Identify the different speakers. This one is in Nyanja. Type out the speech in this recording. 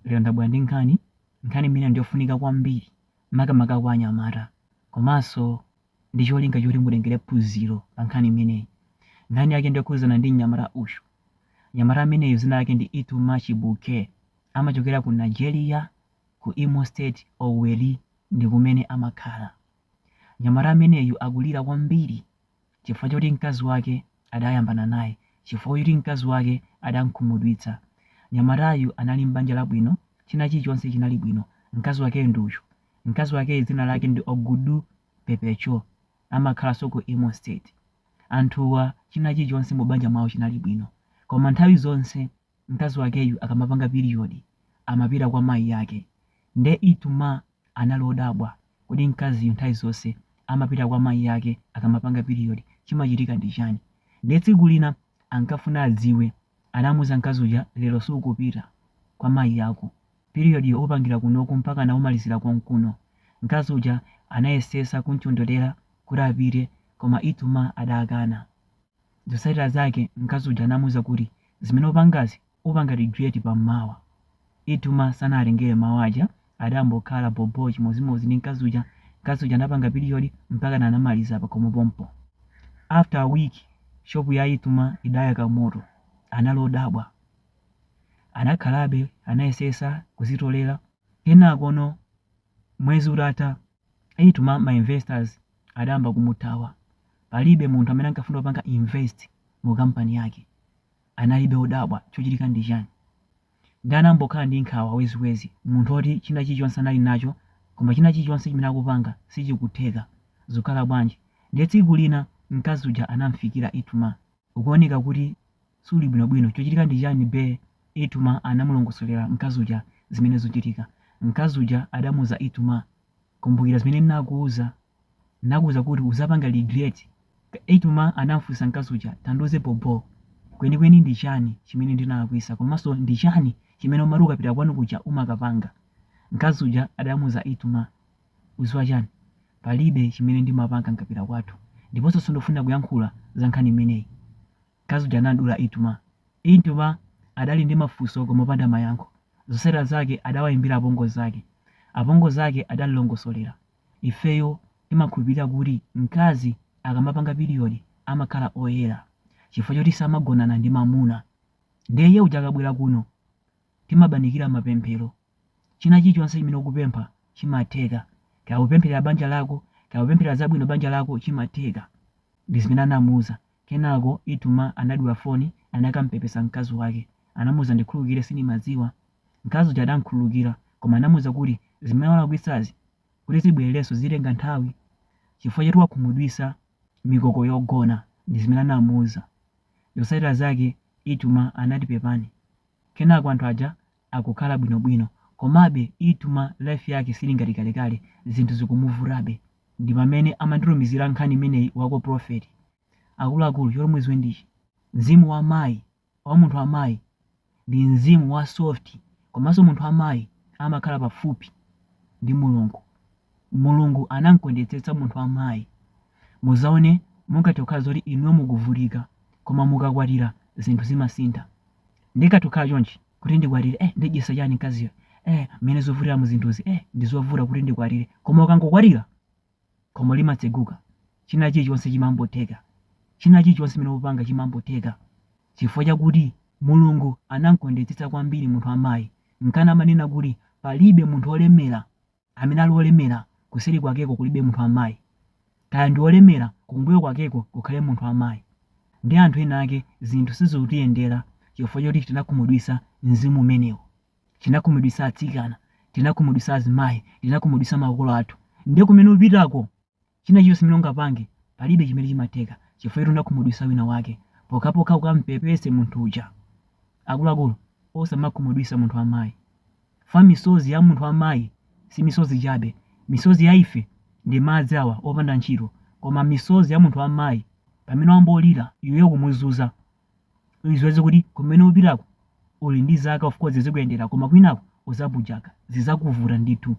Speaker 1: lero ndabwera ndi nkhani imene ndiyofunika kwambiri makamaka kwa anyamata komanso ndi cholinga choti mutengere phunziro pa nkhani imeneyi. Nkhani yake ndiyokhudzana ndi mnyamata uyu. Mnyamata ameneyu dzina lake ndi Ituma Chibuke, amachokera ku Nigeria, ku Imo State, Owerri ndi kumene amakhala. Mnyamata ameneyu akulira kwambiri chifukwa choti mkazi wake adayambana naye, chifukwa choti mkazi wake adamkhumudwitsa. Mnyamatayu anali m'banja labwino, china chilichonse chinali bwino. Mkazi wake nduyu. Mkazi wake dzina lake ndi Ogudu Pepecho, amakhalanso ku Imo State. Anthuwa china chilichonse mu banja mwawo chinali bwino. Koma nthawi zonse mkazi wakeyu akamapanga period amapita kwa mayi yake. Nde Ituma anali odabwa kuti mkaziyu nthawi zonse amapita kwa mayi yake akamapanga period, chimachitika ndi chani. Nde tsiku lina ankafuna adziwe, anamuwuza mkazi uja, lero sukupita kwa mayi yako, period yo upangira kunoku mpaka naumalizira konkuno. Mkazi uja anayesesa kumchondolera kuti apite, koma Ituma adakana. Zotsatira zake mkazi uja anamuwuza kuti zimene upangazi upanga regret pammawa. Ituma sanalengere mawu aja, adambokhala bobo chimozimozi ndi mkazi uja. Mkazi uja anapanga period mpaka anamaliza pakhomo pompo. After a week, shopu ya Ituma idayaka moto. Anali odabwa. Anakhalabe anayesesa kuzitolera. Kenakono mwezi utatha, Ituma ma investors adayamba kumuthawa. Palibe munthu amene ankafuna kupanga invest mu kampani yake. Analibe odabwa chochitika ndi chani. Ndi anambokhala ndi nkhawa weziwezi, munthu oti china chilichonse anali nacho, koma china chilichonse chimene akupanga sichikutheka. Zikhala bwanji. Ndi tsiku lina mkazi uja anamfikira Ituma, ukuoneka kuti suli bwinobwino, chochitika ndi chani be. Ituma anamulongosolera mkazi uja zimene zochitika. Mkazi uja adamuwuza Ituma, kumbukira zimene ndinakuwuza kuti uzapanga regret. Ituma anafunsa mkazi uja, tandiuze bobo, kwenikweni ndi chani chimene ndinalakwisa, komanso ndi chani chimene umati ukapita kwanu kuja umakapanga. Mkazi uja adamuwuza Ituma, uziwa chani, palibe chimene ndimapanga nkapita kwathu, ndiponso sindifuna kuyankhula za nkhani imeneyi. Mkazi uja anadula Ituma. Ituma adali ndi mafunso koma opanda mayankho. Zotsatira zake adawayimbira apongozi ake. Apongozi ake adalongosolera. Ifeyo timakhulupirira kuti mkazi akamapanga period amakhala oyera, chifukwa choti samagonana ndi mamuna. Ndiye uja akabwera kuno timabanikira mapemphero. China chilichonse chimene ukupempha chimatheka. Kaya upempherera banja lako, kaya upempherera zabwino banja lako, chimatheka. Ndi zimene anamuwuza. Kenako Ituma anadula foni, anakampepesa mkazi wake. Anamuwuza, ndikhululukire sindimadziwa. Mkazi uja adamkhululukira, koma anamuwuza kuti zimene walakwisazi kuti zibwererenso zitenga nthawi, chifukwa choti wakhumudwitsa mikoko yogona. Ndi zimene anamuwuza. Zotsatira zake Ituma anati pepani. Kenako anthu aja akukhala bwinobwino, komabe Ituma life yake sili ngati kalekale, zinthu zikumuvutabe. Ndi pamene amanditumizira nkhani imeneyi wako Prophet. Akuluakulu chomwezwe ndichi, mzimu wa mayi, wa munthu wa mayi ndi mzimu wa soft, komanso munthu wa mayi amakhala pafupi ndi Mulungu. Mulungu anamkondetsetsa munthu wa mayi. Muzaone mungati kukhala zoti inuyo mukuvutika, koma mukakwatira zinthu zimasintha. Ndikakhala chonchi kuti ndikwatire, ndidyesa chani mkaziyo, mmene zovutira mu zinthuzi, ndizovuta kuti ndikwatire. Koma ukangokwatira, khomo limatseguka, china chilichonse chimambotheka. China chilichonse chimene upanga chimambotheka, chifukwa chakuti Mulungu anamkondetsetsa kwambiri munthu wa mayi. Nkana amanena kuti palibe munthu olemera amene ali olemera kuseri kwakeko kulibe munthu wa mayi, kaya ndi olemera kumbuyo kwakeko kukhale munthu wa mayi. Ndi anthu ena ake zinthu sizikutiyendera chifukwa choti tinakhumudwitsa mzimu umenewo. Tinakhumudwitsa atsikana, tinakhumudwitsa azimayi, tinakhumudwitsa makolo athu. Ndiye kumene upitako china chilichonse chimene ungapange palibe chimene chimatheka, chifukwa choti unakhumudwitsa wina wake. Pokhapokha ukampepese munthu uja. Akuluakulu osamakhumudwitsa munthu wa mayi. Fa misozi ya munthu wa mayi si misozi chabe. Misozi ya ife ndi madzi awa opanda ntchito, koma misozi ya munthu wa mayi pamene wambolira iweyo kumuzunza. Uziweze kuti kumene upitako uli ndi zaka, of course zikuyendera, koma kwinako uzabujaka, zizakuvuta ndithu.